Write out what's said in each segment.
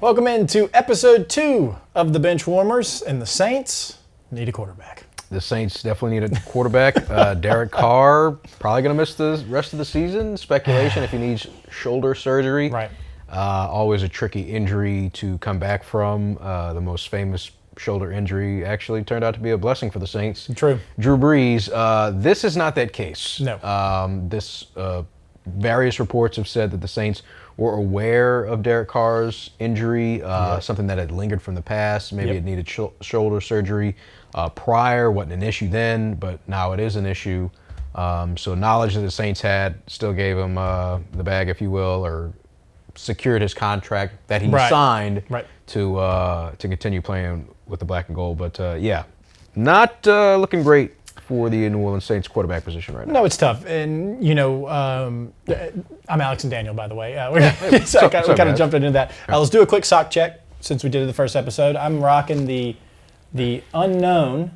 Welcome into episode 2 of the Benchwarmers, and the Saints need a quarterback. The Saints definitely need a quarterback. Derek Carr probably going to miss the rest of the season. Speculation if he needs shoulder surgery. Right. Always a tricky injury to come back from. The most famous shoulder injury actually turned out to be a blessing for the Saints. True. Drew Brees. This is not that case. No. Various reports have said that the Saints were aware of Derek Carr's injury, something that had lingered from the past. Maybe it needed shoulder surgery prior, wasn't an issue then, but now it is an issue. So knowledge that the Saints had still gave him the bag, if you will, or secured his contract that he signed to continue playing with the black and gold. But not looking great for the New Orleans Saints quarterback position right now. No, it's tough. And, you know, I'm Alex and Daniel, by the way. So we kind of jumped into that. Let's do a quick sock check since we did it the first episode. I'm rocking the unknown.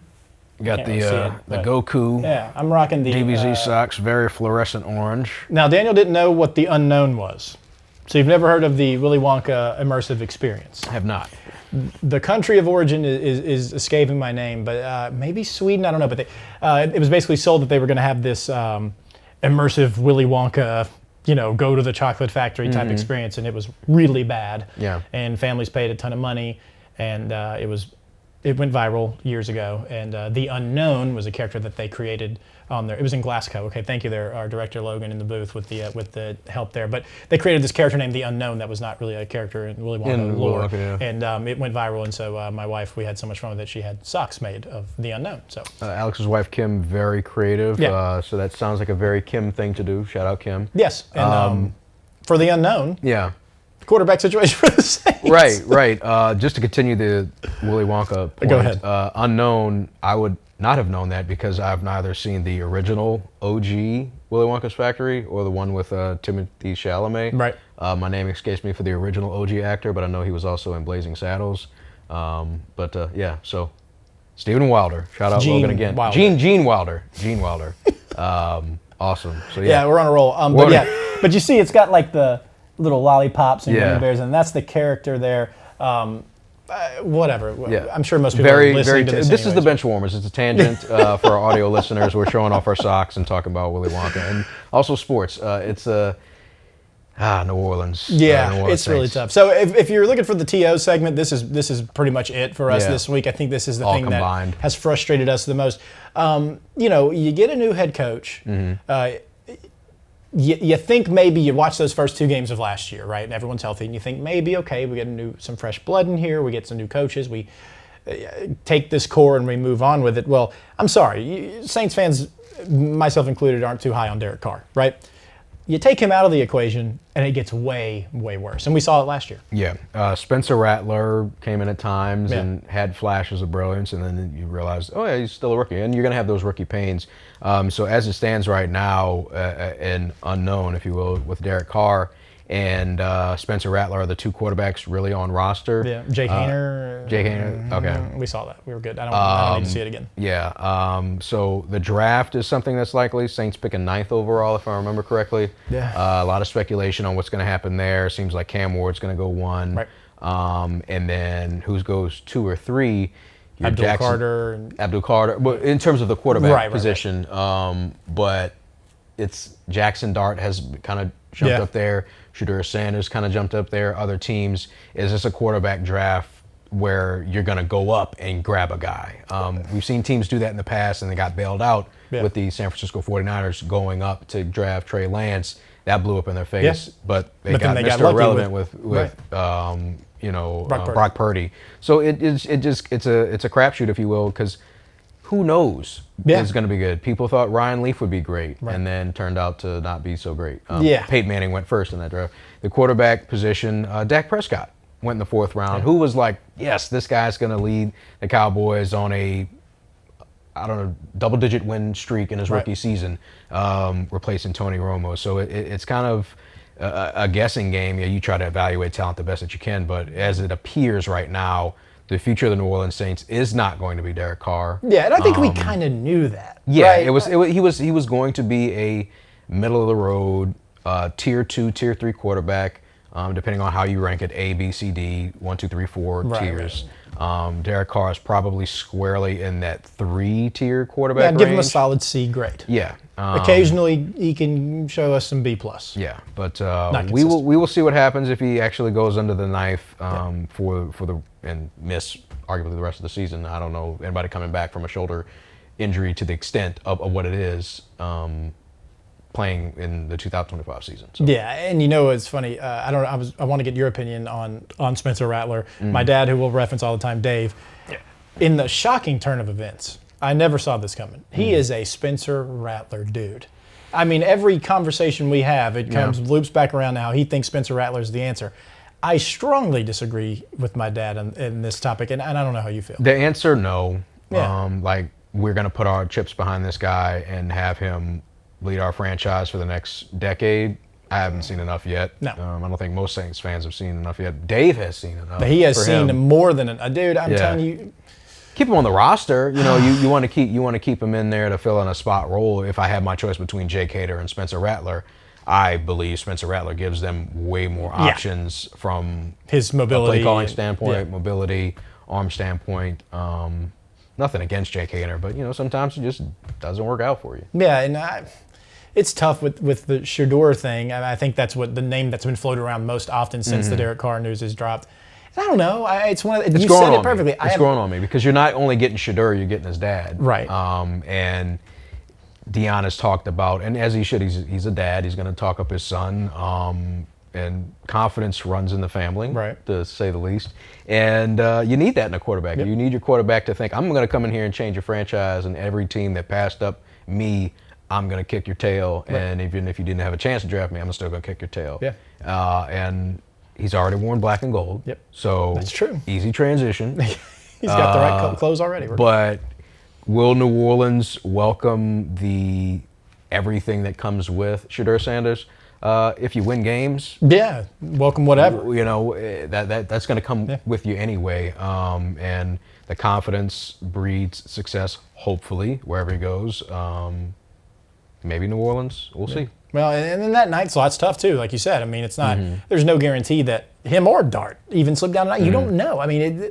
You got the Goku. Yeah, I'm rocking the DBZ socks, very fluorescent orange. Now, Daniel didn't know what the unknown was. So you've never heard of the Willy Wonka immersive experience? I have not. The country of origin is escaping my name, but maybe Sweden, I don't know. But it was basically sold that they were going to have this immersive Willy Wonka, go to the chocolate factory type experience, and it was really bad. Yeah. And families paid a ton of money, and it went viral years ago. And the unknown was a character that they created on there. It was in Glasgow. Okay, thank you there, our director Logan in the booth with the help there. But they created this character named the Unknown that was not really a character in Willy Wonka lore. And it went viral, and so my wife, we had so much fun with it, she had socks made of the Unknown. So Alex's wife Kim, very creative. Yeah. So that sounds like a very Kim thing to do. Shout out Kim. Yes. And for the unknown. Yeah. Quarterback situation for the Saints. Right. Just to continue the Willy Wonka point. Go ahead. Unknown, I would not have known that because I've neither seen the original OG Willy Wonka's Factory or the one with Timothée Chalamet. Right. My name escapes me for the original OG actor, but I know he was also in Blazing Saddles. So Stephen Wilder. Shout out Logan again. Wilder. Gene Wilder. Awesome. So Yeah, we're on a roll. But you see, it's got like the little lollipops and gummy bears, and that's the character there. Whatever. Yeah. I'm sure most people are listening to this. This is the Benchwarmers. It's a tangent for our audio listeners. We're showing off our socks and talking about Willy Wonka and also sports. It's New Orleans. Yeah, New Orleans it's really tough. So if you're looking for the TO segment, this is pretty much it for us this week. I think this is the thing that has frustrated us the most. You get a new head coach. You think maybe you watch those first 2 games of last year, right? And everyone's healthy, and you think maybe, okay, we get some fresh blood in here, we get some new coaches, we take this core and we move on with it. Well, I'm sorry, Saints fans, myself included, aren't too high on Derek Carr, right? You take him out of the equation, and it gets way, way worse. And we saw it last year. Yeah. Spencer Rattler came in at times and had flashes of brilliance, and then you realize, he's still a rookie. And you're going to have those rookie pains. So as it stands right now, an unknown, if you will, with Derek Carr and Spencer Rattler are the 2 quarterbacks really on roster. Yeah, Jake Haener. Okay. We saw that. We were good. I don't need to see it again. Yeah. So the draft is something that's likely. Saints pick a 9th overall, if I remember correctly. Yeah. A lot of speculation on what's going to happen there. Seems like Cam Ward's going to go 1. Right. And then who goes 2 or 3? Abdul Carter. But in terms of the quarterback position, but it's Jackson Dart has kind of jumped up there. Shedeur Sanders kind of jumped up there. Other teams, is this a quarterback draft where you're going to go up and grab a guy? We've seen teams do that in the past, and they got bailed out with the San Francisco 49ers going up to draft Trey Lance. That blew up in their face, but they got Mr. Irrelevant with Brock Purdy. So it's a crapshoot, if you will, because who knows is going to be good. People thought Ryan Leaf would be great, and then turned out to not be so great. Peyton Manning went first in that draft. The quarterback position, Dak Prescott went in the 4th round. Who was like, yes, this guy's going to lead the Cowboys on a double-digit win streak in his rookie season, replacing Tony Romo. So it's kind of a guessing game. You try to evaluate talent the best that you can, but as it appears right now, the future of the New Orleans Saints is not going to be Derek Carr. Yeah, and I think we kind of knew that. Yeah, right? He was going to be a middle of the road, tier 2, tier 3 quarterback. depending on how you rank it, A, B, C, D, 1, 2, 3, 4 tiers. Derek Carr is probably squarely in that 3-tier quarterback range. Give him a solid C grade. Yeah. Occasionally, he can show us some B+. Yeah, but we will see what happens if he actually goes under the knife and miss arguably the rest of the season. I don't know anybody coming back from a shoulder injury to the extent of what it is playing in the 2025 season. So. Yeah, and it's funny. I want to get your opinion on Spencer Rattler. My dad, who we'll reference all the time, Dave. Yeah. In the shocking turn of events, I never saw this coming. He is a Spencer Rattler dude. I mean, every conversation we have, it loops back around to how he thinks Spencer Rattler is the answer. I strongly disagree with my dad in this topic, and I don't know how you feel. The answer, no. Yeah. We're going to put our chips behind this guy and have him lead our franchise for the next decade. I haven't seen enough yet. No. I don't think most Saints fans have seen enough yet. Dave has seen enough. But he has seen more than dude. I'm telling you. Keep him on the roster. You want to keep him in there to fill in a spot role. If I had my choice between Jake Hader and Spencer Rattler, I believe Spencer Rattler gives them way more options from his mobility, a play calling standpoint, mobility, arm standpoint. Nothing against Jake Hader, but sometimes it just doesn't work out for you. Yeah, and it's tough with the Shedeur thing. I think that's what the name that's been floated around most often since the Derek Carr news has dropped. I don't know. It's one of the, you said it perfectly. It's growing on me because you're not only getting Shedeur, you're getting his dad. Right. And Deion has talked about, and as he should, he's a dad. He's going to talk up his son. And confidence runs in the family, right, to say the least. And you need that in a quarterback. Yep. You need your quarterback to think, I'm going to come in here and change your franchise, and every team that passed up me, I'm going to kick your tail. Right. And even if you didn't have a chance to draft me, I'm still going to kick your tail. Yeah. And he's already worn black and gold. Yep. So that's true. Easy transition. He's got the right clothes already. But will New Orleans welcome everything that comes with Shedeur Sanders? If you win games, welcome whatever. That's going to come with you anyway. And the confidence breeds success. Hopefully, wherever he goes. Maybe New Orleans. We'll see. Well, and then that night slot's tough too, like you said. I mean, it's not. There's no guarantee that him or Dart even slip down tonight. You don't know. I mean,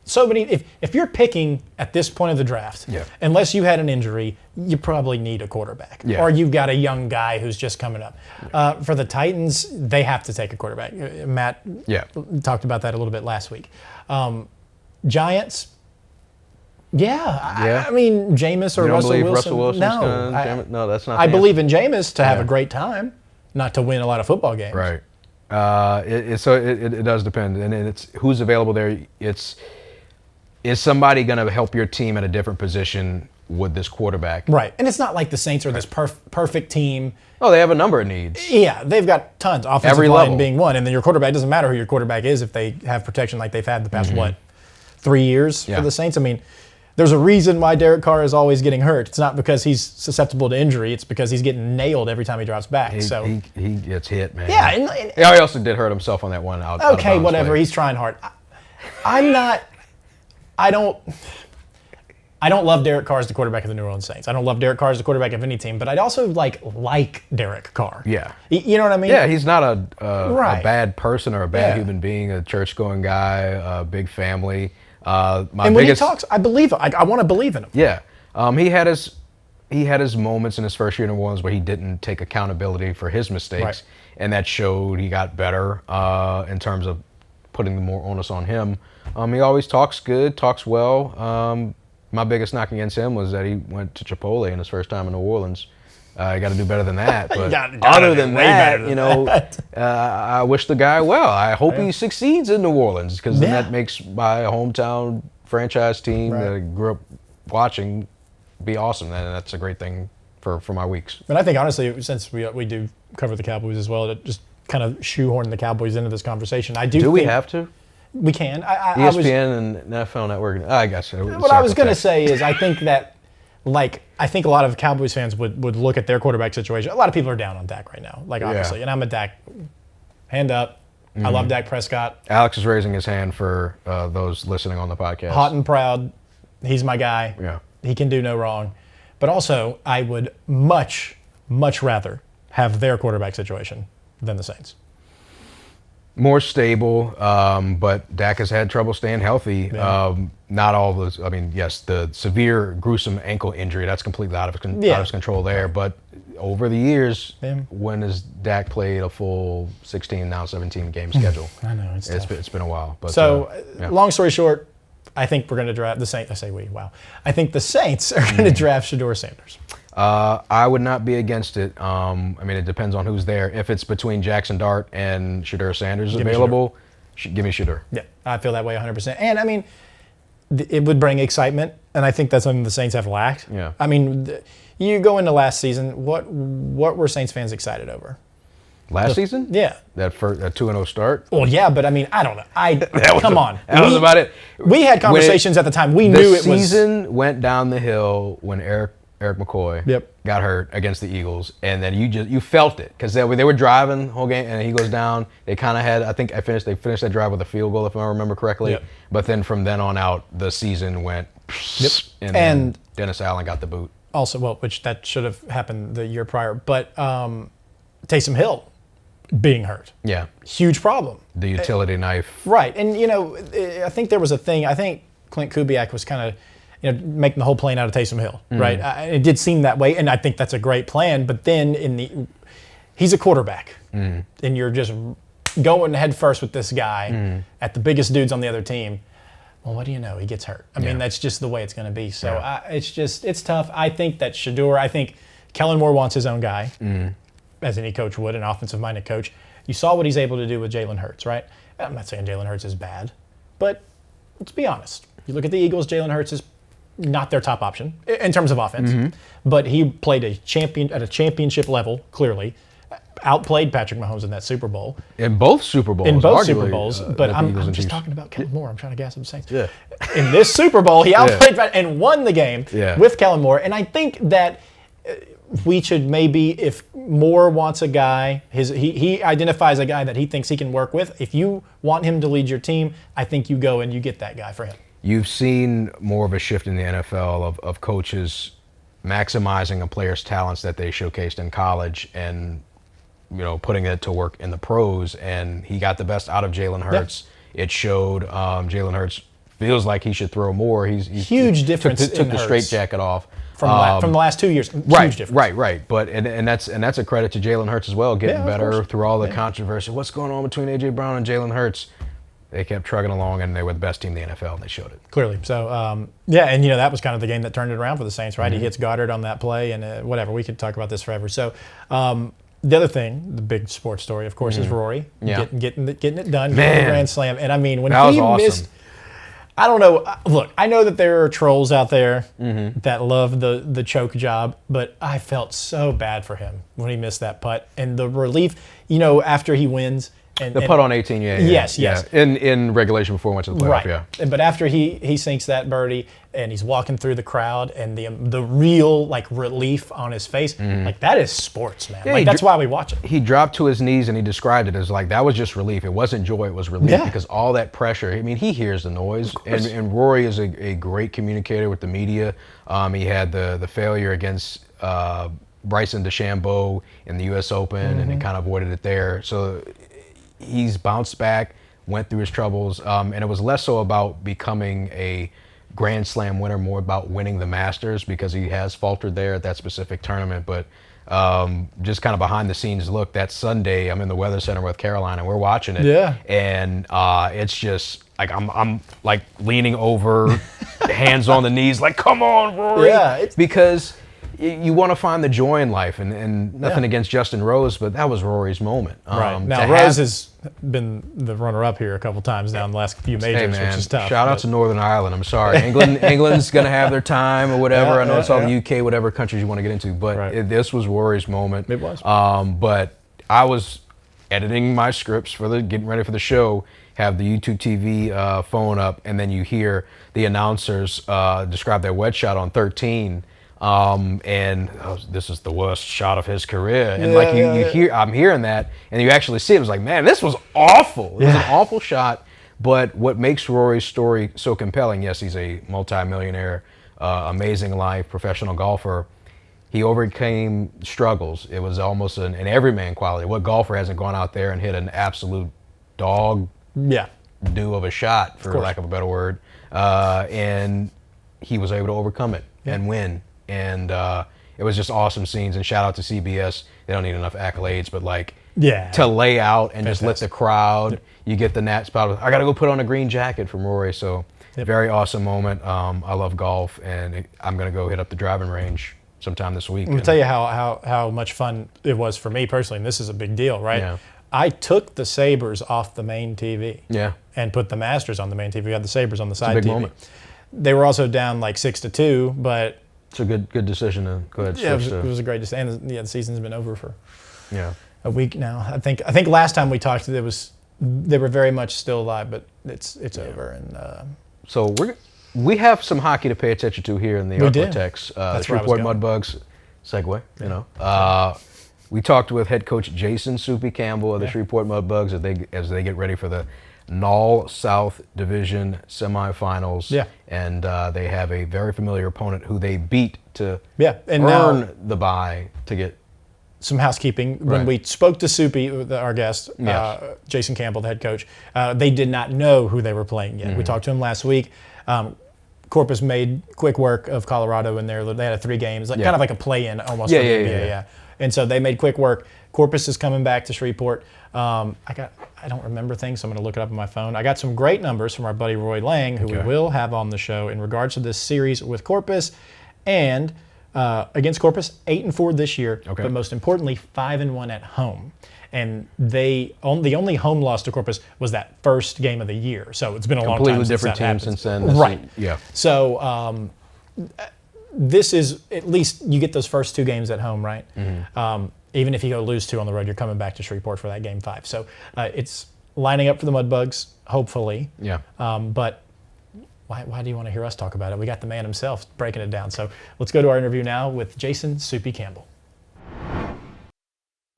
so many. If you're picking at this point of the draft, unless you had an injury, you probably need a quarterback, or you've got a young guy who's just coming up. For the Titans, they have to take a quarterback. Matt talked about that a little bit last week. Giants. I mean, Jameis or Russell Wilson. No, that's not. I believe in Jameis to have a great time, not to win a lot of football games. Right. It does depend, and it's who's available there. Is somebody going to help your team at a different position with this quarterback? Right, and it's not like the Saints are this perfect team. Oh, they have a number of needs. Yeah, they've got tons. Offensive line being one, and then your quarterback doesn't matter who your quarterback is if they have protection like they've had the past 3 years for the Saints. I mean, there's a reason why Derek Carr is always getting hurt. It's not because he's susceptible to injury. It's because he's getting nailed every time he drops back. He gets hit, man. Yeah, he also did hurt himself on that one out. Okay, whatever. Play. He's trying hard. I don't love Derek Carr as the quarterback of the New Orleans Saints. I don't love Derek Carr as the quarterback of any team, but I'd also like Derek Carr. Yeah. You know what I mean? Yeah, he's not a bad person or a bad human being, a church-going guy, a big family. When he talks, I believe him. I want to believe in him. Yeah. He had his moments in his first year in New Orleans where he didn't take accountability for his mistakes, and that showed he got better in terms of putting the more onus on him. He always talks good, talks well. My biggest knock against him was that he went to Chipotle in his first time in New Orleans. You got to do better than that. But other than that, I wish the guy well. I hope he succeeds in New Orleans because then that makes my hometown franchise team that I grew up watching be awesome. And that's a great thing for my weeks. And I think, honestly, since we do cover the Cowboys as well, to just kind of shoehorn the Cowboys into this conversation, Do we have to? We can. ESPN and NFL Network. I guess so. What I was going to say is I think that, I think a lot of Cowboys fans would look at their quarterback situation. A lot of people are down on Dak right now, obviously. And I'm a Dak. Hand up. I love Dak Prescott. Alex is raising his hand for those listening on the podcast. Hot and proud. He's my guy. Yeah. He can do no wrong. But also, I would much, much rather have their quarterback situation than the Saints. More stable, but Dak has had trouble staying healthy. Yeah. Not all those. I mean, yes, the severe, gruesome ankle injury, that's completely out of his control there. But over the years, when has Dak played a full 16, now 17 game schedule? I know, it's been a while. But so, long story short, I think we're going to draft the Saints. I say we. Wow. I think the Saints are going to draft Shedeur Sanders. I would not be against it. I mean, it depends on who's there. If it's between Jackson Dart and Shedeur Sanders available, give me Shedeur. Yeah, I feel that way 100%. And I mean, it would bring excitement, and I think that's something the Saints have lacked. Yeah. I mean, you go into last season, what were Saints fans excited over? Last season? Yeah. That 2-0 start? Well, yeah, but I mean, I don't know. That was about it. We had conversations at the time. We knew it was. The season went down the hill when Eric McCoy got hurt against the Eagles, and then you felt it because they were driving the whole game, and he goes down. They kind of had, they finished that drive with a field goal, if I remember correctly. Yep. But then from then on out, the season went, and then Dennis Allen got the boot. Also, well, which that should have happened the year prior, but Taysom Hill being hurt. Yeah. Huge problem. The utility knife. Right, and I think there was a thing. I think Clint Kubiak was kind of making the whole plane out of Taysom Hill, right? It did seem that way, and I think that's a great plan. But then he's a quarterback, and you're just going head first with this guy at the biggest dudes on the other team. Well, what do you know? He gets hurt. I mean, that's just the way it's going to be. So it's tough. I think that I think Kellen Moore wants his own guy, as any coach would, an offensive-minded coach. You saw what he's able to do with Jalen Hurts, right? I'm not saying Jalen Hurts is bad, but let's be honest. You look at the Eagles, Jalen Hurts is not their top option in terms of offense, but he played at a championship level, clearly. Outplayed Patrick Mahomes in that Super Bowl. In both Super Bowls. Super Bowls. But I'm just talking about Kellen Moore. I'm trying to gas up the Saints. Yeah. In this Super Bowl, he outplayed and won the game with Kellen Moore. And I think that we should maybe, if Moore wants a guy, he identifies a guy that he thinks he can work with. If you want him to lead your team, I think you go and you get that guy for him. You've seen more of a shift in the NFL of coaches maximizing a player's talents that they showcased in college and putting it to work in the pros, and he got the best out of Jalen Hurts. It showed. Jalen Hurts feels like he should throw more. He's huge difference. Took the straitjacket off from the last 2 years. Huge difference. Right. But and that's a credit to Jalen Hurts as well, getting better through all the controversy. What's going on between A.J. Brown and Jalen Hurts? They kept trugging along, and they were the best team in the NFL, and they showed it. Clearly. So, and that was kind of the game that turned it around for the Saints, right? He hits Goddard on that play, and whatever. We could talk about this forever. So, the other thing, the big sports story, of course, is Rory getting it done, getting the grand slam. And I mean, when he missed, I don't know. Look, I know that there are trolls out there that love the choke job, but I felt so bad for him when he missed that putt and the relief. After he wins. The putt on 18, Yes. In regulation before he went to the playoff, right. But after he sinks that birdie and he's walking through the crowd and the real relief on his face, that is sports, man. Yeah, that's why we watch it. He dropped to his knees and he described it as that was just relief. It wasn't joy, it was relief because all that pressure. I mean, he hears the noise, and Rory is a great communicator with the media. He had the failure against Bryson DeChambeau in the U.S. Open, and he kind of avoided it there. So he's bounced back, went through his troubles, and it was less so about becoming a Grand Slam winner, more about winning the Masters, because he has faltered there at that specific tournament. But just kind of behind the scenes look, that Sunday I'm in the Weather Center with Caroline and we're watching it. Yeah. And it's just I'm leaning over, hands on the knees, come on, Rory. Yeah. Because you want to find the joy in life, and nothing against Justin Rose, but that was Rory's moment. Right. Now, Rose has been the runner-up here a couple times now in the last few majors, which is tough. Shout out to Northern Ireland. I'm sorry. England's going to have their time or whatever. I know it's all the UK, whatever countries you want to get into, but this was Rory's moment. It was. But I was editing my scripts getting ready for the show, have the YouTube TV phone up, and then you hear the announcers describe their wedge shot on 13. This is the worst shot of his career. And you hear, I'm hearing that, and you actually see it. It was man, this was awful. It was an awful shot. But what makes Rory's story so compelling, yes, he's a multimillionaire, amazing life, professional golfer. He overcame struggles. It was almost an everyman quality. What golfer hasn't gone out there and hit an absolute dog Yeah. do of a shot, for lack of a better word, and he was able to overcome it and win. And it was just awesome scenes. And shout out to CBS. They don't need enough accolades, but like to lay out and just let the crowd. You get the Nat spot. I got to go put on a green jacket from Rory. So very awesome moment. I love golf, and I'm gonna go hit up the driving range sometime this week. I'm gonna tell you how much fun it was for me personally, and this is a big deal, right? Yeah. I took the Sabres off the main TV. Yeah. And put the Masters on the main TV. We had the Sabres on the side big TV. Moment. They were also down like 6-2, but it's a good decision to go ahead. Yeah, it was a great decision. And the season's been over for a week now. I think last time we talked, they were very much still alive, but it's over. And so we have some hockey to pay attention to here in the Arklatex. The Shreveport Mudbugs segue. You know, we talked with head coach Jason Soupy Campbell of the Shreveport Mudbugs as they get ready for the NOL South Division semifinals. Yeah. And they have a very familiar opponent who they beat to and earn the bye to get some housekeeping. When we spoke to Soupy, our guest, Jason Campbell, the head coach, they did not know who they were playing yet. We talked to him last week. Corpus made quick work of Colorado in there. They had 3 games, kind of like a play-in almost for the NBA. And so they made quick work. Corpus is coming back to Shreveport. I don't remember things, so I'm going to look it up on my phone. I got some great numbers from our buddy Roy Lang, who we will have on the show in regards to this series with Corpus, and against Corpus, 8-4 this year, but most importantly, 5-1 at home. And the only home loss to Corpus was that first game of the year. So it's been a long time since different that team happened. since then. Right. Yeah. So this is, at least you get those first 2 games at home, right? Even if you go lose 2 on the road, you're coming back to Shreveport for that game 5. So it's lining up for the Mudbugs, hopefully. Yeah. But why do you want to hear us talk about it? We got the man himself breaking it down. So let's go to our interview now with Jason Soupy Campbell.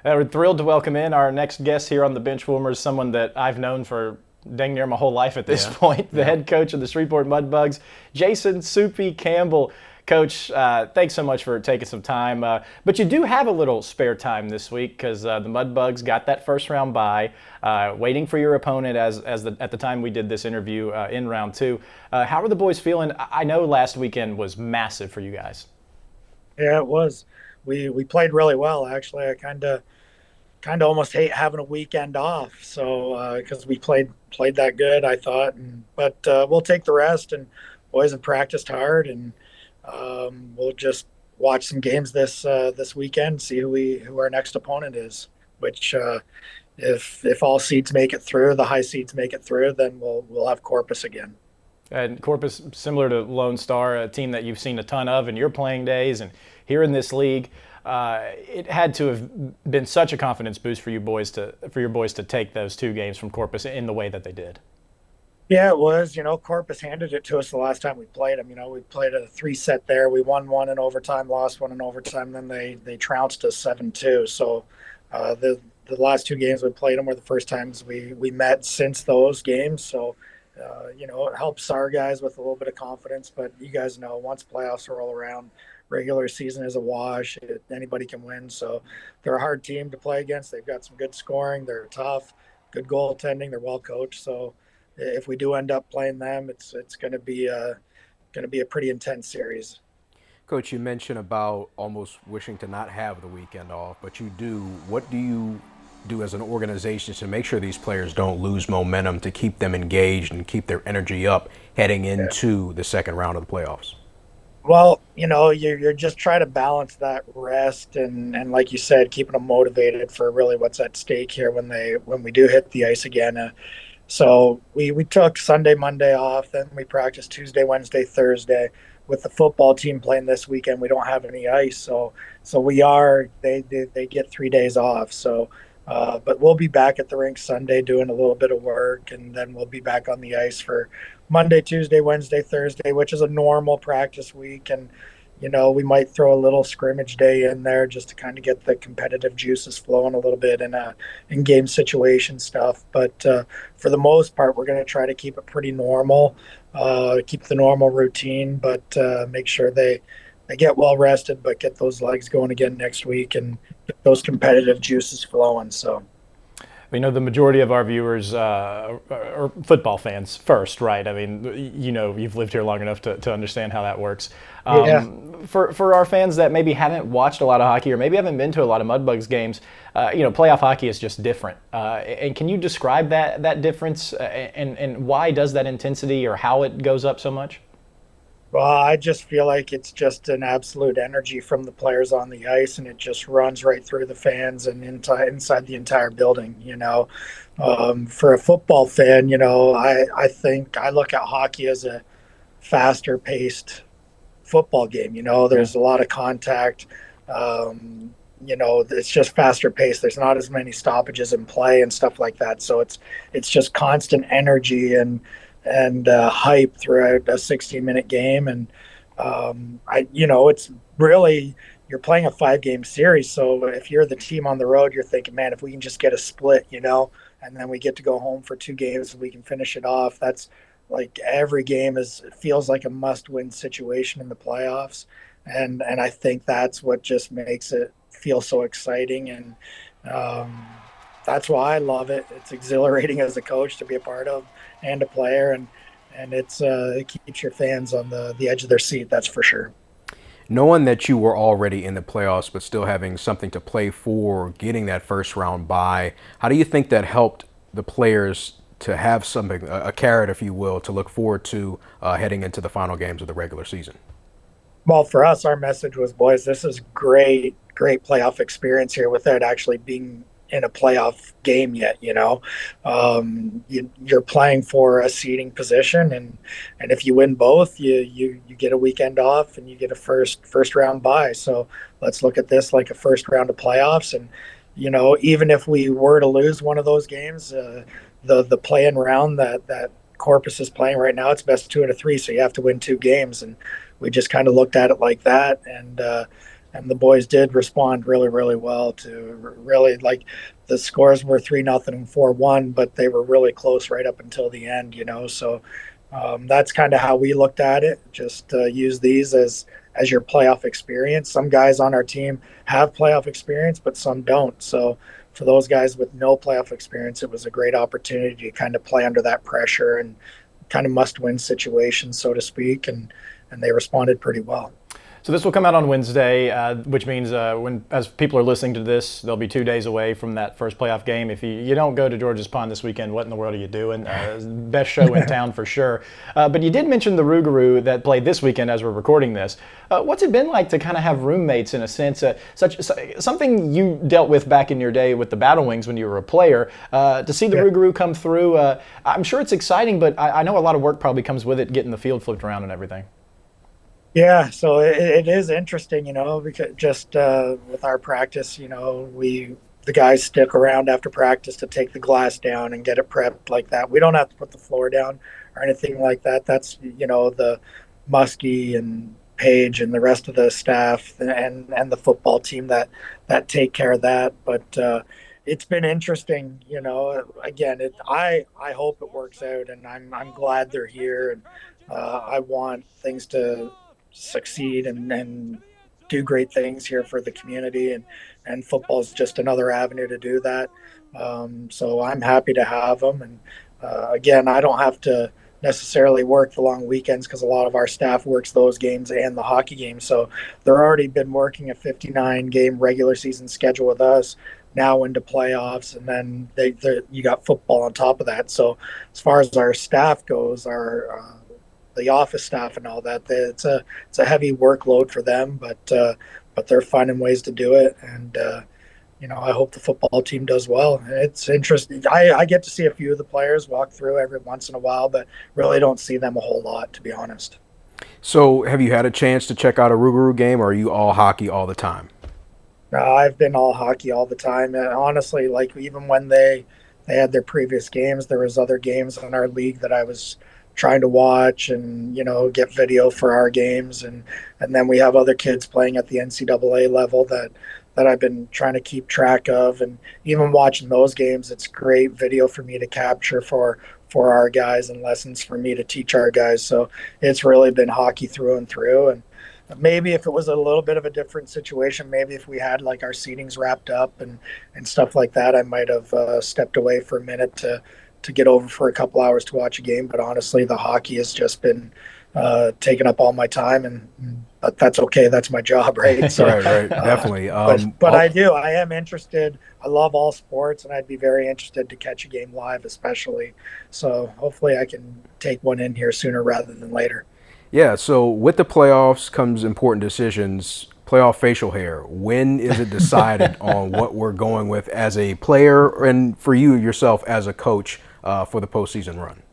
We're thrilled to welcome in our next guest here on the Benchwarmers, someone that I've known for dang near my whole life at this point, the head coach of the Shreveport Mudbugs, Jason Soupy Campbell. Coach, thanks so much for taking some time. But you do have a little spare time this week because the Mudbugs got that first round bye, waiting for your opponent at the time we did this interview in round 2. How are the boys feeling? I know last weekend was massive for you guys. Yeah, it was. We played really well, actually. I kind of almost hate having a weekend off, so because we played that good, I thought. But we'll take the rest, and boys have practiced hard, and we'll just watch some games this weekend, see who our next opponent is. Which, if all seeds make it through, the high seeds make it through, then we'll have Corpus again. And Corpus, similar to Lone Star, a team that you've seen a ton of in your playing days and here in this league, it had to have been such a confidence boost for your boys to take those 2 games from Corpus in the way that they did. Yeah, it was. Corpus handed it to us the last time we played them. We played a 3-set there. We won 1 in overtime, lost 1 in overtime. Then they trounced us 7-2. So the last 2 games we played them were the first times we met since those games. So, it helps our guys with a little bit of confidence. But you guys know, once playoffs roll around, regular season is a wash. Anybody can win. So they're a hard team to play against. They've got some good scoring. They're tough, good goaltending. They're well coached. So if we do end up playing them, it's going to be a pretty intense series. Coach, you mentioned about almost wishing to not have the weekend off, but you do. What do you do as an organization to make sure these players don't lose momentum, to keep them engaged and keep their energy up heading into the second round of the playoffs? Well, you're just trying to balance that rest and like you said, keeping them motivated for really what's at stake here when we do hit the ice again. So we took Sunday, Monday off, then we practiced Tuesday, Wednesday, Thursday. With the football team playing this weekend, we don't have any ice, so they get 3 days off. So, but we'll be back at the rink Sunday doing a little bit of work, and then we'll be back on the ice for Monday, Tuesday, Wednesday, Thursday, which is a normal practice week. And we might throw a little scrimmage day in there just to kind of get the competitive juices flowing a little bit in game situation stuff. But for the most part, we're going to try to keep it pretty normal, keep the normal routine, but make sure they get well rested, but get those legs going again next week and get those competitive juices flowing. So, The majority of our viewers are football fans first, right? I mean, you've lived here long enough to understand how that works. Yeah. For our fans that maybe haven't watched a lot of hockey or maybe haven't been to a lot of Mudbugs games, playoff hockey is just different. And can you describe that difference and why does that intensity or how it goes up so much? Well, I just feel like it's just an absolute energy from the players on the ice, and it just runs right through the fans and inside the entire building. For a football fan, I think I look at hockey as a faster paced football game. There's a lot of contact. It's just faster paced. There's not as many stoppages in play and stuff like that. So it's just constant energy and hype throughout a 60-minute game. And it's really, you're playing a 5-game series. So if you're the team on the road, you're thinking, man, if we can just get a split, and then we get to go home for 2 games and we can finish it off. That's like every game feels like a must-win situation in the playoffs. And I think that's what just makes it feel so exciting. And that's why I love it. It's exhilarating as a coach to be a part of and a player, and it keeps your fans on the edge of their seat. That's for sure. Knowing that you were already in the playoffs, but still having something to play for, getting that first round bye, how do you think that helped the players to have something, a carrot, if you will, to look forward to heading into the final games of the regular season? Well, for us, our message was, boys, this is great playoff experience here without actually being in a playoff game yet. You're playing for a seeding position, and if you win both, you get a weekend off and you get a first round bye. So let's look at this like a first round of playoffs. And even if we were to lose one of those games, the play-in round that Corpus is playing right now, it's best 2 out of 3, so you have to win 2 games. And we just kind of looked at it like that, and the boys did respond really, really well to really, like, the scores were 3-0 and 4-1, but they were really close right up until the end, So that's kind of how we looked at it. Just use these as your playoff experience. Some guys on our team have playoff experience, but some don't. So for those guys with no playoff experience, it was a great opportunity to kind of play under that pressure and kind of must-win situations, so to speak, and they responded pretty well. So this will come out on Wednesday, which means as people are listening to this, they'll be 2 days away from that first playoff game. If you don't go to George's Pond this weekend, what in the world are you doing? Best show in town for sure. But you did mention the Rougarou that played this weekend as we're recording this. What's it been like to kind of have roommates in a sense? Something you dealt with back in your day with the Battle Wings when you were a player. To see the Rougarou come through, I'm sure it's exciting, but I know a lot of work probably comes with it, getting the field flipped around and everything. Yeah, so it is interesting, because just with our practice, the guys stick around after practice to take the glass down and get it prepped like that. We don't have to put the floor down or anything like that. That's, the Muskie and Paige and the rest of the staff and the football team that take care of that. But it's been interesting, again, I hope it works out, and I'm glad they're here, and I want things to succeed and do great things here for the community, and football is just another avenue to do that. So I'm happy to have them, and again, I don't have to necessarily work the long weekends because a lot of our staff works those games and the hockey games, so they're already been working a 59-game regular season schedule with us now into playoffs, and then you got football on top of that. So as far as our staff goes, the office staff and all that, it's a heavy workload for them, but they're finding ways to do it, and I hope the football team does well. It's interesting. I get to see a few of the players walk through every once in a while, but really don't see them a whole lot, to be honest. So have you had a chance to check out a Rougarou game, or are you all hockey all the time? I've been all hockey all the time, and honestly, like, even when they had their previous games, there was other games in our league that I was trying to watch and get video for our games, and then we have other kids playing at the NCAA level that I've been trying to keep track of, and even watching those games, it's great video for me to capture for our guys and lessons for me to teach our guys. So it's really been hockey through and through, and maybe if it was a little bit of a different situation, maybe if we had like our seatings wrapped up and stuff like that, I might have stepped away for a minute to get over for a couple hours to watch a game. But honestly, the hockey has just been taking up all my time, and but that's okay. That's my job, right? So, right, definitely. But I am interested. I love all sports, and I'd be very interested to catch a game live, especially. So hopefully, I can take one in here sooner rather than later. Yeah, so with the playoffs comes important decisions. Playoff facial hair. When is it decided on what we're going with as a player and for you yourself as a coach for the postseason run?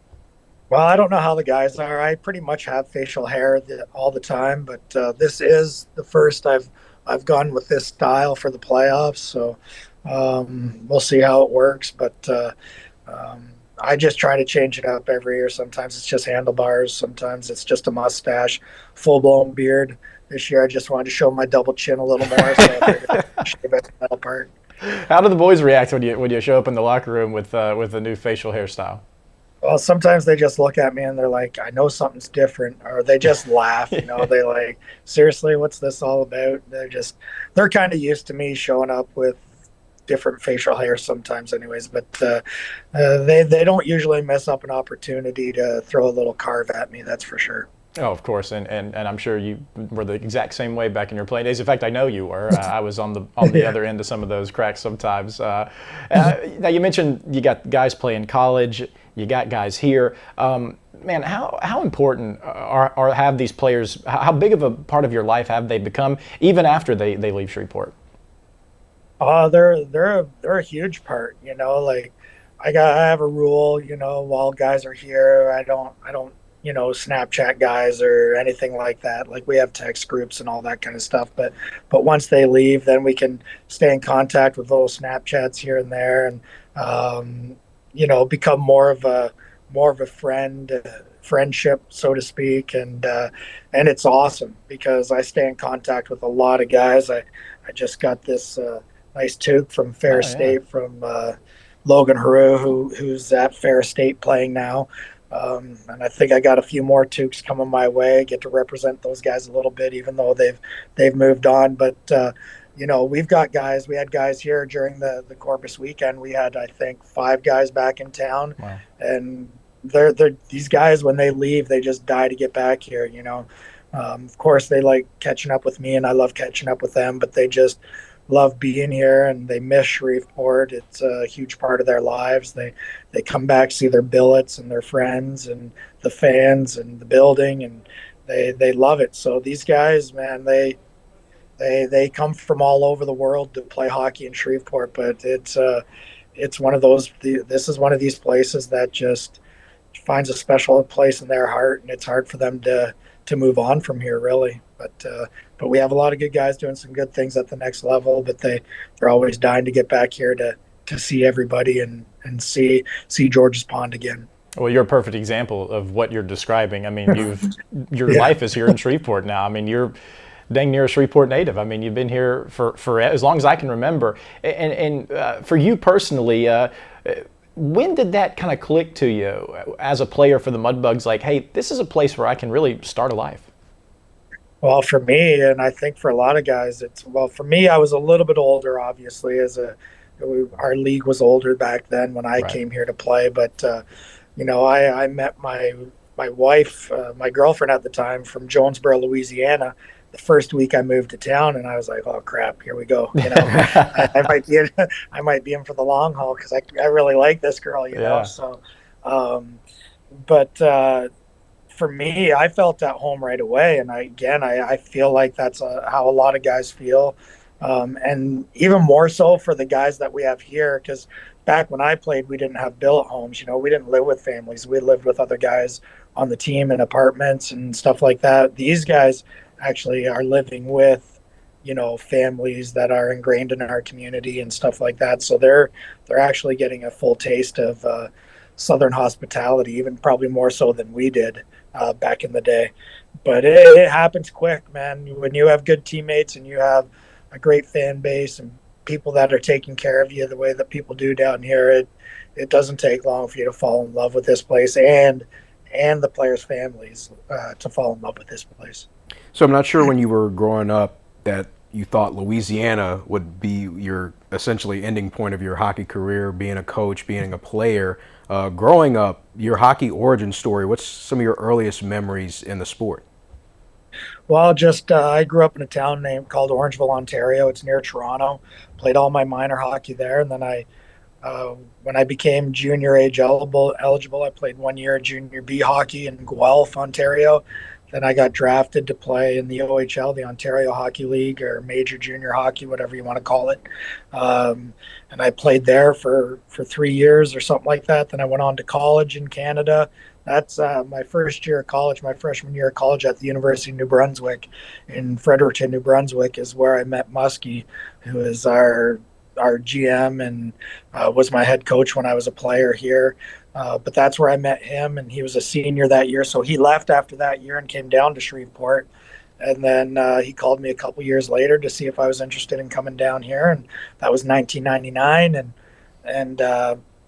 Well, I don't know how the guys are. I pretty much have facial hair all the time, but this is the first I've gone with this style for the playoffs. So we'll see how it works. But I just try to change it up every year. Sometimes it's just handlebars. Sometimes it's just a mustache, full-blown beard. This year I just wanted to show my double chin a little more, so I shave that middle part. How do the boys react when you show up in the locker room with a new facial hairstyle? Well, sometimes they just look at me and they're like, I know something's different, or they just laugh, they like, seriously, what's this all about? They're kind of used to me showing up with different facial hair sometimes anyways, but they don't usually mess up an opportunity to throw a little carve at me, that's for sure. Oh, of course, and I'm sure you were the exact same way back in your playing days. In fact, I know you were. I was on the other end of some of those cracks sometimes. Now, you mentioned you got guys playing college, you got guys here. Man, how important have these players? How big of a part of your life have they become, even after they leave Shreveport? They're a huge part. Like I have a rule. While guys are here, I don't Snapchat guys or anything like that. Like we have text groups and all that kind of stuff. But once they leave, then we can stay in contact with little Snapchats here and there, and become more of a friendship, so to speak. And it's awesome because I stay in contact with a lot of guys. I just got this nice toque from Fair State from Logan Haru, who's at Fair State playing now. And I think I got a few more toques coming my way. I get to represent those guys a little bit, even though they've moved on. But we've got guys. We had guys here during the Corpus weekend. We had, I think, 5 guys back in town. Wow. And they're these guys, when they leave, they just die to get back here. Of course, they like catching up with me, and I love catching up with them. But they just love being here, and they miss Shreveport. It's a huge part of their lives. They come back, see their billets and their friends and the fans and the building, and they love it. So these guys, man, they come from all over the world to play hockey in Shreveport. But it's one of those. This is one of these places that just finds a special place in their heart, and it's hard for them to move on from here, really. But we have a lot of good guys doing some good things at the next level, but they're always dying to get back here to see everybody and see George's Pond again. Well, you're a perfect example of what you're describing. I mean, your life is here in Shreveport now. I mean, you're dang near a Shreveport native. I mean, you've been here for as long as I can remember. And for you personally, when did that kind of click to you as a player for the Mudbugs? Like, hey, this is a place where I can really start a life. Well, for me, and I think for a lot of guys, for me, I was a little bit older, obviously, our league was older back then when I came here to play. But, I met my wife, my girlfriend at the time, from Jonesboro, Louisiana, the first week I moved to town, and I was like, oh crap, here we go. I might be in for the long haul because I really like this girl, know. So, for me, I felt at home right away, and I feel like that's how a lot of guys feel, and even more so for the guys that we have here. Because back when I played, we didn't have billet homes. We didn't live with families. We lived with other guys on the team in apartments and stuff like that. These guys actually are living with families that are ingrained in our community and stuff like that. So they're actually getting a full taste of Southern hospitality, even probably more so than we did back in the day. But it happens quick, man. When you have good teammates and you have a great fan base and people that are taking care of you the way that people do down here, it doesn't take long for you to fall in love with this place and the players' families to fall in love with this place. So I'm not sure when you were growing up that you thought Louisiana would be your essentially ending point of your hockey career, being a coach, being a player. Growing up, your hockey origin story, what's some of your earliest memories in the sport? Well, just I grew up in a town called Orangeville, Ontario. It's near Toronto. Played all my minor hockey there, and then when I became junior age eligible, I played 1 year junior B hockey in Guelph, Ontario. Then I got drafted to play in the OHL, the Ontario Hockey League, or Major Junior Hockey, whatever you want to call it. And I played there for 3 years or something like that. Then I went on to college in Canada. That's my first year of college, my freshman year of college at the University of New Brunswick in Fredericton, New Brunswick, is where I met Muskie, who is our GM and was my head coach when I was a player here. But that's where I met him, and he was a senior that year. So he left after that year and came down to Shreveport. And then he called me a couple years later to see if I was interested in coming down here, and that was 1999. And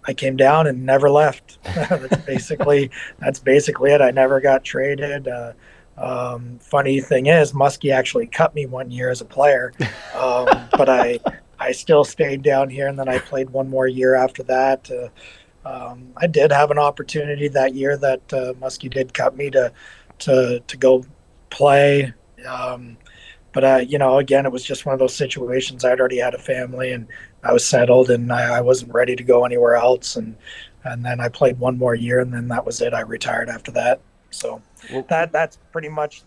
I came down and never left. That's basically it. I never got traded. Funny thing is, Muskie actually cut me 1 year as a player, but I still stayed down here, and then I played 1 more year after that. I did have an opportunity that year that Muskie did cut me to go play. But again, it was just one of those situations. I'd already had a family, and I was settled, and I wasn't ready to go anywhere else. And then I played 1 more year, and then that was it. I retired after that. So that's pretty much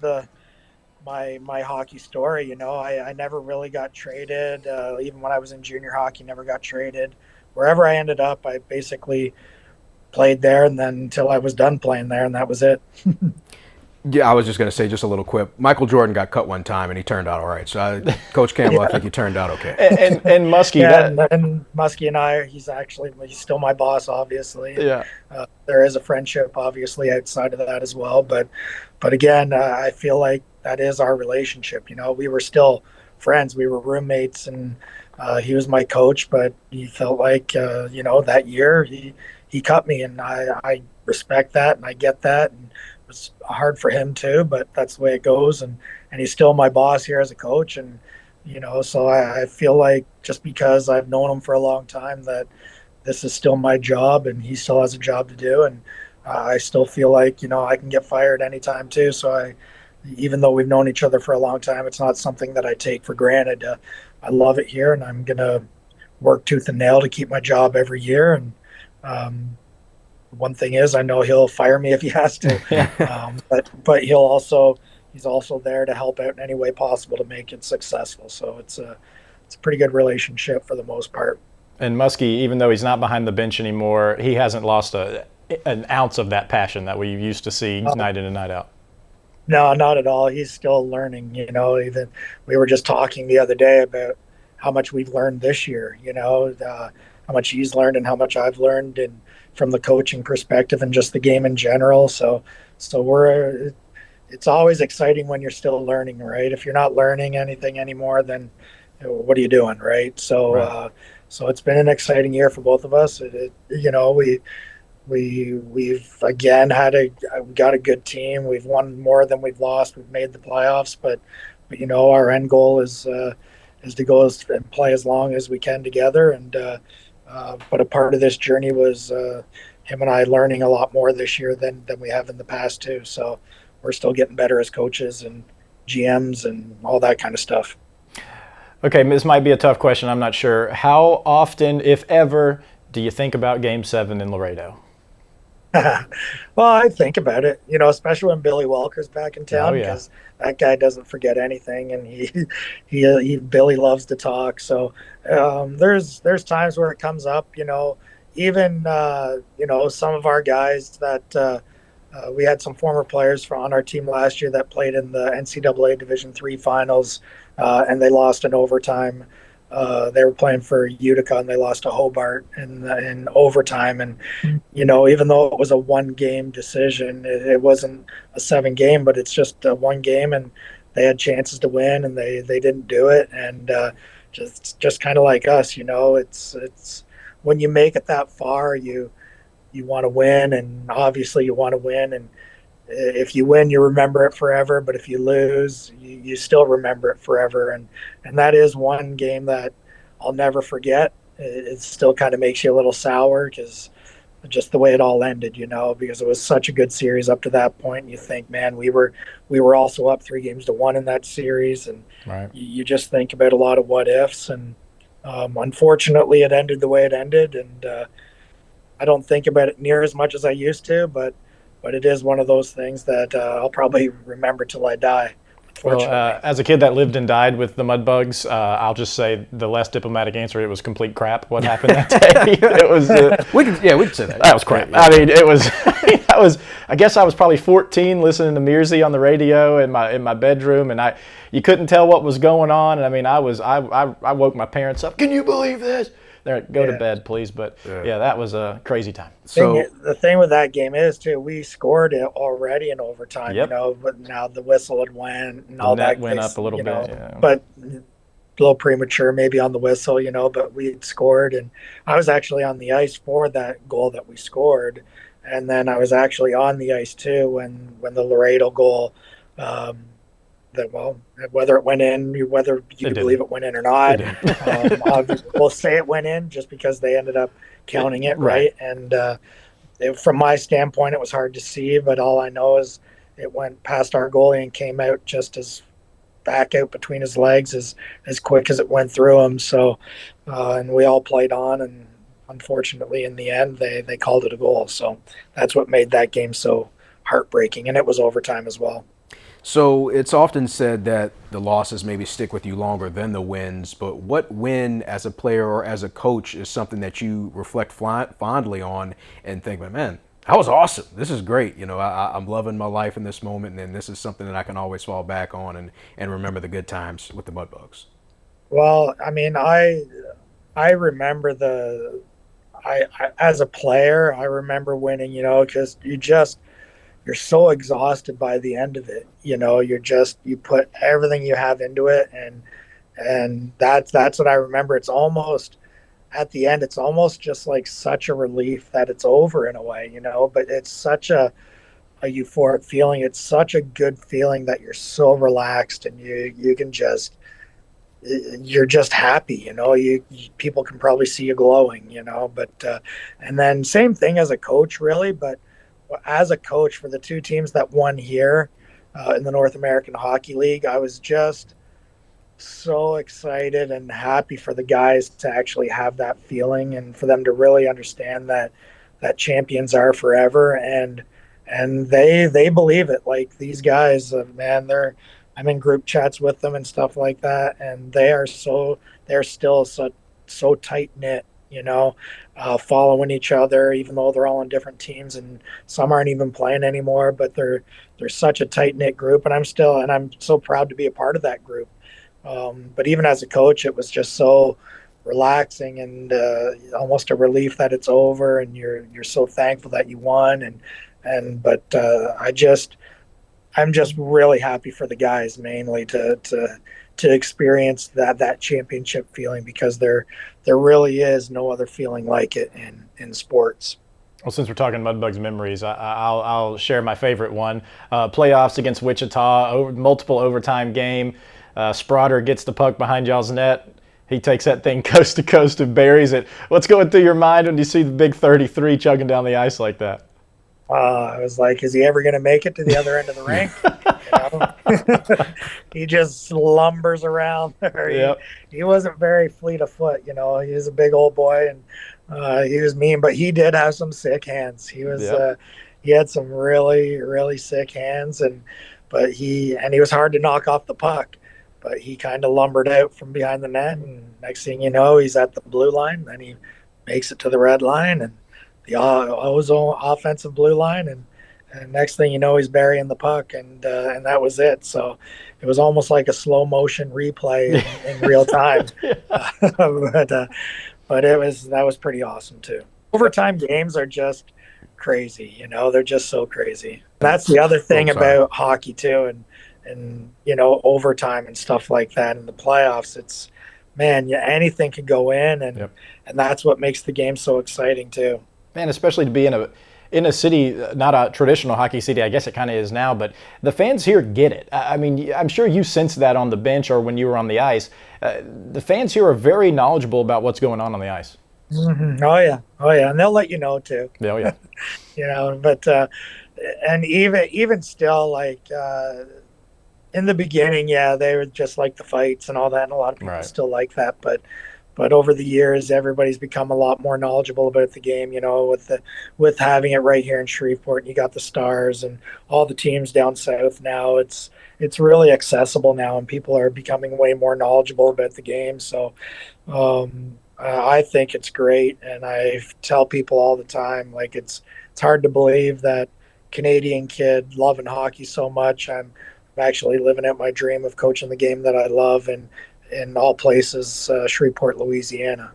my hockey story. I never really got traded. Even when I was in junior hockey, never got traded. Wherever I ended up, I basically played there, and then until I was done playing there, and that was it. Yeah, I was just going to say just a little quip. Michael Jordan got cut one time, and he turned out all right. So, Coach Campbell, I think he turned out okay. And Muskie, and Muskie and I, he's still my boss, obviously. Yeah. There is a friendship, obviously, outside of that as well. But again, I feel like that is our relationship. We were still friends. We were roommates, and he was my coach. But he felt like, that year he cut me, and I respect that, and I get that. And it was hard for him too, but that's the way it goes. And he's still my boss here as a coach. And, so I feel like just because I've known him for a long time that this is still my job, and he still has a job to do. And I still feel like, I can get fired anytime too. So even though we've known each other for a long time, it's not something that I take for granted. I love it here, and I'm going to work tooth and nail to keep my job every year. And, one thing is, I know he'll fire me if he has to, but he's also there to help out in any way possible to make it successful. So it's a pretty good relationship for the most part. And Muskie, even though he's not behind the bench anymore, he hasn't lost an ounce of that passion that we used to see night in and night out. No, not at all. He's still learning. Even we were just talking the other day about how much we've learned this year. How much he's learned and how much I've learned, and from the coaching perspective and just the game in general. So it's always exciting when you're still learning, right? If you're not learning anything anymore, then what are you doing, right? So right. So it's been an exciting year for both of us. We've again got a good team. We've won more than we've lost. We've made the playoffs, but our end goal is to go and play as long as we can together. And but a part of this journey was him and I learning a lot more this year than we have in the past too. So we're still getting better as coaches and GMs and all that kind of stuff. Okay, this might be a tough question. I'm not sure. How often, if ever, do you think about Game 7 in Laredo? Well, I think about it, especially when Billy Walker's back in town, because that guy doesn't forget anything, and he Billy loves to talk. So there's times where it comes up, even some of our guys that we had some former players on our team last year that played in the NCAA Division III finals, and they lost in overtime. They were playing for Utica, and they lost to Hobart in overtime. And, even though it was a one-game decision, it wasn't a 7-game, but it's just a one game, and they had chances to win, and they didn't do it. And just kind of like us, it's when you make it that far, you want to win, and obviously you want to win. And if you win, you remember it forever, but if you lose, you still remember it forever. And that is one game that I'll never forget. It still kind of makes you a little sour because just the way it all ended, because it was such a good series up to that point. And you think, man, we were also up 3-1 in that series, and right. you just think about a lot of what ifs. And unfortunately, it ended the way it ended, and I don't think about it near as much as I used to, but it is one of those things that I'll probably remember till I die. Well, as a kid that lived and died with the Mudbugs, I'll just say the less diplomatic answer, it was complete crap what happened that day. It was we could say that. That was crap. Yeah. I mean, it was I guess I was probably 14 listening to Mearsey on the radio in my bedroom, and you couldn't tell what was going on. And I mean, I woke my parents up. Can you believe this? They're like, go to bed, please. But yeah, that was a crazy time. So the thing with that game is too, we scored it already in overtime, but now the whistle had went and all that went up a little bit, yeah. But a little premature maybe on the whistle, but we had scored, and I was actually on the ice for that goal that we scored, and then I was actually on the ice too when the Laredo goal. Whether it went in, whether you believe it went in or not, we'll say it went in just because they ended up counting it, right? And from my standpoint, it was hard to see, but all I know is it went past our goalie and came out just as back out between his legs as quick as it went through him. So, and we all played on, and unfortunately, in the end, they called it a goal. So that's what made that game so heartbreaking, and it was overtime as well. So it's often said that the losses maybe stick with you longer than the wins, but what win as a player or as a coach is something that you reflect fondly on and think, man, that was awesome. This is great. I'm loving my life in this moment, and this is something that I can always fall back on and remember the good times with the Mudbugs. Well, I mean, I remember I as a player, I remember winning, because you're so exhausted by the end of it. You put everything you have into it, and that's what I remember. It's almost at the end, it's almost just like such a relief that it's over in a way, but it's such a euphoric feeling. It's such a good feeling that you're so relaxed and you can you're just happy, people can probably see you glowing, but and then same thing as a coach really, but as a coach for the two teams that won here in the North American Hockey League, I was just so excited and happy for the guys to actually have that feeling and for them to really understand that champions are forever. And they believe it. Like these guys, man, I'm in group chats with them and stuff like that. And they're still so tight knit, following each other, even though they're all on different teams and some aren't even playing anymore, but they're such a tight knit group. And I'm so proud to be a part of that group. But even as a coach, it was just so relaxing and almost a relief that it's over, and you're so thankful that you won. But I'm just really happy for the guys, mainly to experience that championship feeling, because there really is no other feeling like it in sports. Well, since we're talking Mudbugs memories, I'll share my favorite one. Playoffs against Wichita, multiple overtime game. Sprotter gets the puck behind y'all's net. He takes that thing coast to coast and buries it. What's going through your mind when you see the big 33 chugging down the ice like that? I was like, is he ever going to make it to the other end of the rink? He just lumbers around there. Yep. He wasn't very fleet of foot. He was a big old boy, and he was mean, but he did have some sick hands. He was he had some really, really sick hands, but he was hard to knock off the puck. But he kind of lumbered out from behind the net, and next thing you know, he's at the blue line. Then he makes it to the red line and the ozone offensive blue line, and next thing you know, he's burying the puck, and that was it. So it was almost like a slow motion replay in real time. But that was pretty awesome too. Overtime games are just crazy, they're just so crazy. That's the other thing about hockey too, and overtime and stuff like that in the playoffs. It's, man, anything could go in, and that's what makes the game so exciting too. Man, especially to be in in a city, not a traditional hockey city, I guess it kind of is now, but the fans here get it. I mean, I'm sure you sensed that on the bench or when you were on the ice. The fans here are very knowledgeable about what's going on the ice. Mm-hmm. Oh yeah, and they'll let you know too. Oh yeah. But and even still, like in the beginning, yeah, they were just like the fights and all that, and a lot of people still like that. But over the years, everybody's become a lot more knowledgeable about the game. With having it right here in Shreveport, and you got the Stars and all the teams down south now. It's really accessible now, and people are becoming way more knowledgeable about the game. So. I think it's great, and I tell people all the time, like it's hard to believe that Canadian kid loving hockey so much. I'm actually living out my dream of coaching the game that I love, and in all places, Shreveport, Louisiana.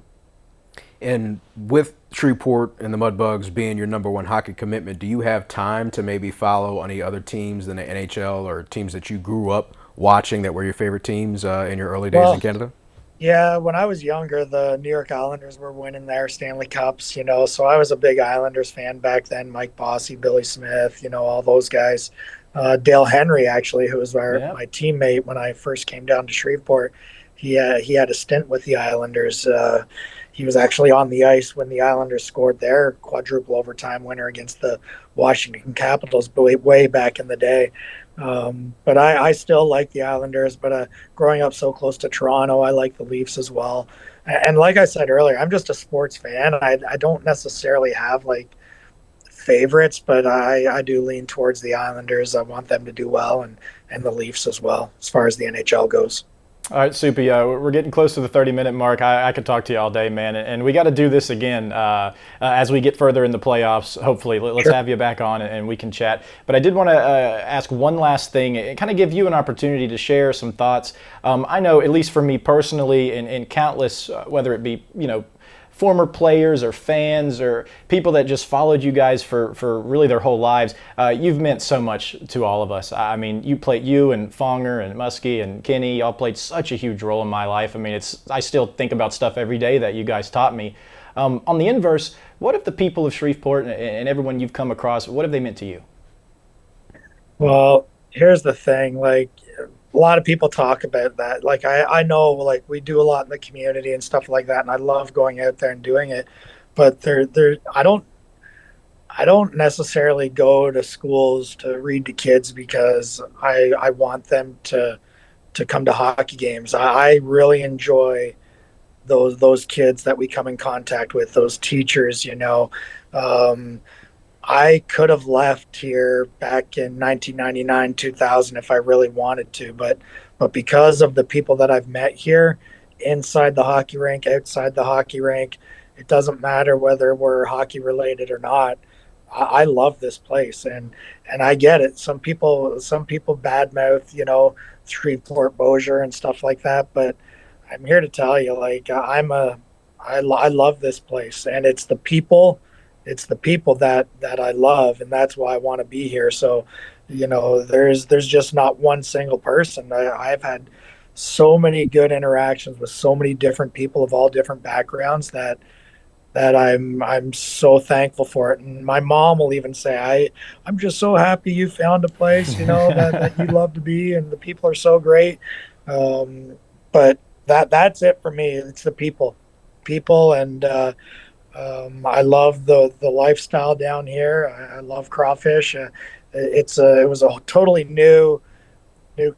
And with Shreveport and the Mudbugs being your number one hockey commitment, do you have time to maybe follow any other teams in the NHL or teams that you grew up watching that were your favorite teams in your early days in Canada? Yeah, when I was younger, the New York Islanders were winning their Stanley Cups, so I was a big Islanders fan back then. Mike Bossy, Billy Smith, all those guys. Dale Henry, actually, who was my teammate when I first came down to Shreveport, he had a stint with the Islanders. He was actually on the ice when the Islanders scored their quadruple overtime winner against the Washington Capitals way back in the day. But I still like the Islanders, but growing up so close to Toronto, I like the Leafs as well. And like I said earlier, I'm just a sports fan. I don't necessarily have like favorites, but I do lean towards the Islanders. I want them to do well, and the Leafs as well, as far as the NHL goes. All right, Soupy, we're getting close to the 30-minute mark. I could talk to you all day, man, and we got to do this again as we get further in the playoffs. Hopefully, let's have you back on and we can chat. But I did want to ask one last thing and kind of give you an opportunity to share some thoughts. I know, at least for me personally, and countless, whether it be former players or fans or people that just followed you guys for really their whole lives, you've meant so much to all of us. I mean, you and Fonger and Muskie and Kenny, y'all played such a huge role in my life. I mean, I still think about stuff every day that you guys taught me. On the inverse, what have the people of Shreveport and everyone you've come across, what have they meant to you? Well, here's the thing, like, a lot of people talk about that. Like I know, like, we do a lot in the community and stuff like that, and I love going out there and doing it. But I don't necessarily go to schools to read to kids because I want them to come to hockey games. I really enjoy those kids that we come in contact with, those teachers. I could have left here back in 1999, 2000 if I really wanted to, but because of the people that I've met here, inside the hockey rink, outside the hockey rink, it doesn't matter whether we're hockey related or not. I love this place, and I get it. Some people badmouth, Shreveport, Bossier, and stuff like that, but I'm here to tell you, like, I love this place, and it's the people. It's the people that I love, and that's why I want to be here. So, there's just not one single person. I've had so many good interactions with so many different people of all different backgrounds that I'm so thankful for it. And my mom will even say, I'm just so happy you found a place, that you love to be, and the people are so great. But that's it for me. It's the people, and I love the lifestyle down here. I love crawfish. It was a totally new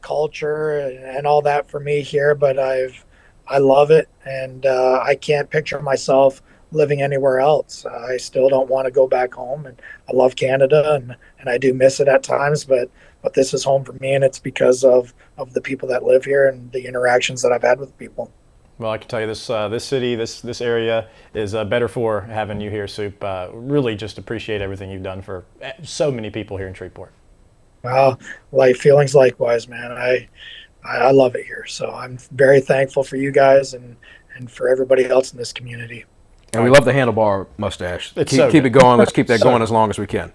culture and all that for me here, but I love it, and I can't picture myself living anywhere else. I still don't want to go back home, and I love Canada, and I do miss it at times, but this is home for me, and it's because of the people that live here and the interactions that I've had with people. Well, I can tell you this city, this area is better for having you here, Soup. Really just appreciate everything you've done for so many people here in Shreveport. Well, feelings likewise, man. I love it here. So I'm very thankful for you guys and for everybody else in this community. And we love the handlebar mustache. Keep it going. Let's keep that going as long as we can.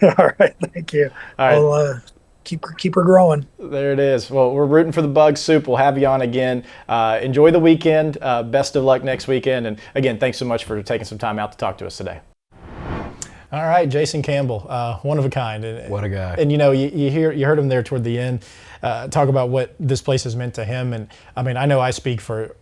All right. Thank you. All right. Well, keep her growing. There it is. Well, we're rooting for the Bugs, Soup. We'll have you on again. Enjoy the weekend. Best of luck next weekend. And again, thanks so much for taking some time out to talk to us today. All right, Jason Campbell, one of a kind. What a guy. And you heard him there toward the end talk about what this place has meant to him. And I mean, I know I speak for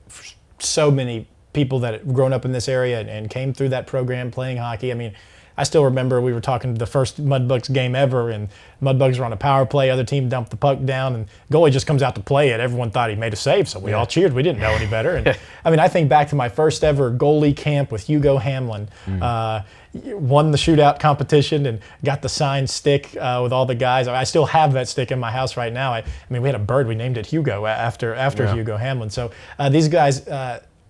so many people that have grown up in this area and came through that program playing hockey. I mean, I still remember we were talking the first Mudbugs game ever, and Mudbugs were on a power play. Other team dumped the puck down, and goalie just comes out to play it. Everyone thought he made a save, so we all cheered. We didn't know any better. And I mean, I think back to my first ever goalie camp with Hugo Hamlin. Won the shootout competition and got the signed stick with all the guys. I still have that stick in my house right now. I mean, we had a bird. We named it Hugo after Hugo Hamlin. So these guys.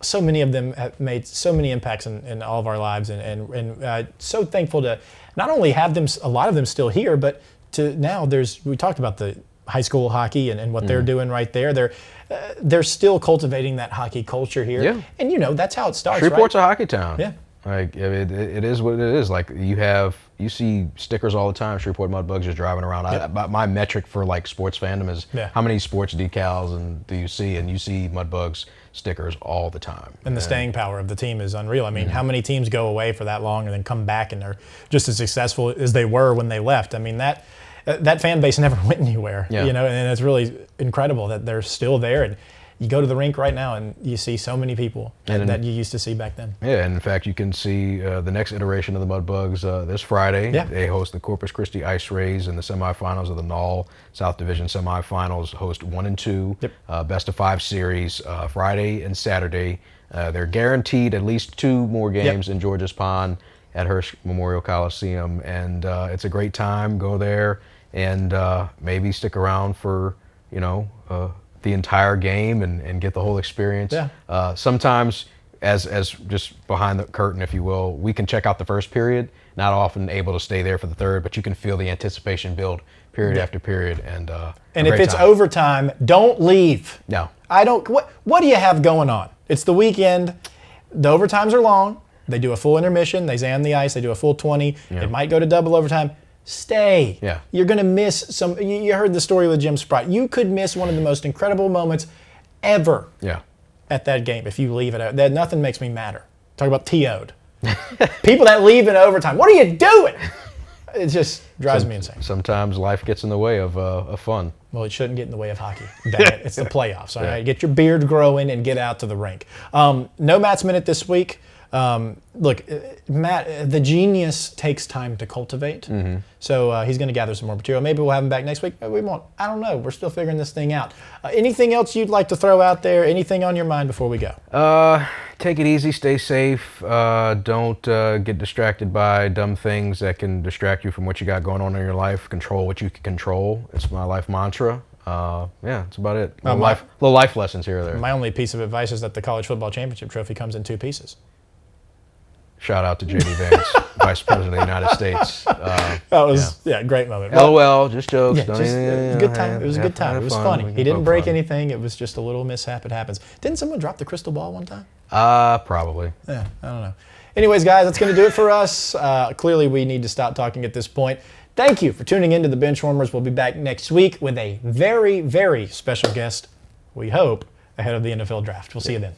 So many of them have made so many impacts in all of our lives, and so thankful to not only have them, a lot of them still here, but to now we talked about the high school hockey and what they're doing right there. They're still cultivating that hockey culture here, and that's how it starts. Shreveport's right? a hockey town. Yeah, like it is what it is. Like you see stickers all the time. Shreveport Mudbugs just driving around. My metric for like sports fandom is how many sports decals do you see, and you see Mudbugs stickers all the time. And the staying power of the team is unreal. I mean, how many teams go away for that long and then come back and they're just as successful as they were when they left? I mean, that fan base never went anywhere, and it's really incredible that they're still there. And you go to the rink right now and you see so many people that you used to see back then. Yeah, and in fact, you can see the next iteration of the Mudbugs this Friday. Yeah. They host the Corpus Christi Ice Rays in the semifinals of the NAL South Division semifinals, host 1 and 2, best of 5 series, Friday and Saturday. They're guaranteed at least 2 more games in Georges Pond at Hirsch Memorial Coliseum, and it's a great time. Go there and maybe stick around for, the entire game and get the whole experience. Yeah. Sometimes, as just behind the curtain, if you will, we can check out the first period. Not often able to stay there for the third, but you can feel the anticipation build period after period. And if it's overtime, don't leave. No. I don't. What do you have going on? It's the weekend. The overtimes are long. They do a full intermission. They zam the ice. They do a full 20. It might go to double overtime. Stay. Yeah. You're going to miss some. You heard the story with Jim Sprott. You could miss one of the most incredible moments ever at that game if you leave it out. Nothing makes me madder. Talk about TO'd. People that leave in overtime. What are you doing? It just drives me insane. Sometimes life gets in the way of fun. Well, it shouldn't get in the way of hockey. Dang it. It's the playoffs. All right. Get your beard growing and get out to the rink. No Matt's Minute this week. Look, Matt, the genius takes time to cultivate. So he's going to gather some more material. Maybe we'll have him back next week. Maybe we won't. I don't know. We're still figuring this thing out. Anything else you'd like to throw out there? Anything on your mind before we go? Take it easy. Stay safe. Don't get distracted by dumb things that can distract you from what you got going on in your life. Control what you can control. It's my life mantra. That's about it. Little life lessons here or there. My only piece of advice is that the college football championship trophy comes in 2 pieces. Shout out to J.D. Vance, Vice President of the United States. That was a great moment. LOL, just jokes. Yeah, it was a good time. It was a good time. It was funny. He didn't break anything. It was just a little mishap. It happens. Didn't someone drop the crystal ball one time? Probably. Yeah, I don't know. Anyways, guys, that's going to do it for us. Clearly, we need to stop talking at this point. Thank you for tuning in to the Benchwarmers. We'll be back next week with a very, very special guest, we hope, ahead of the NFL draft. We'll see you then.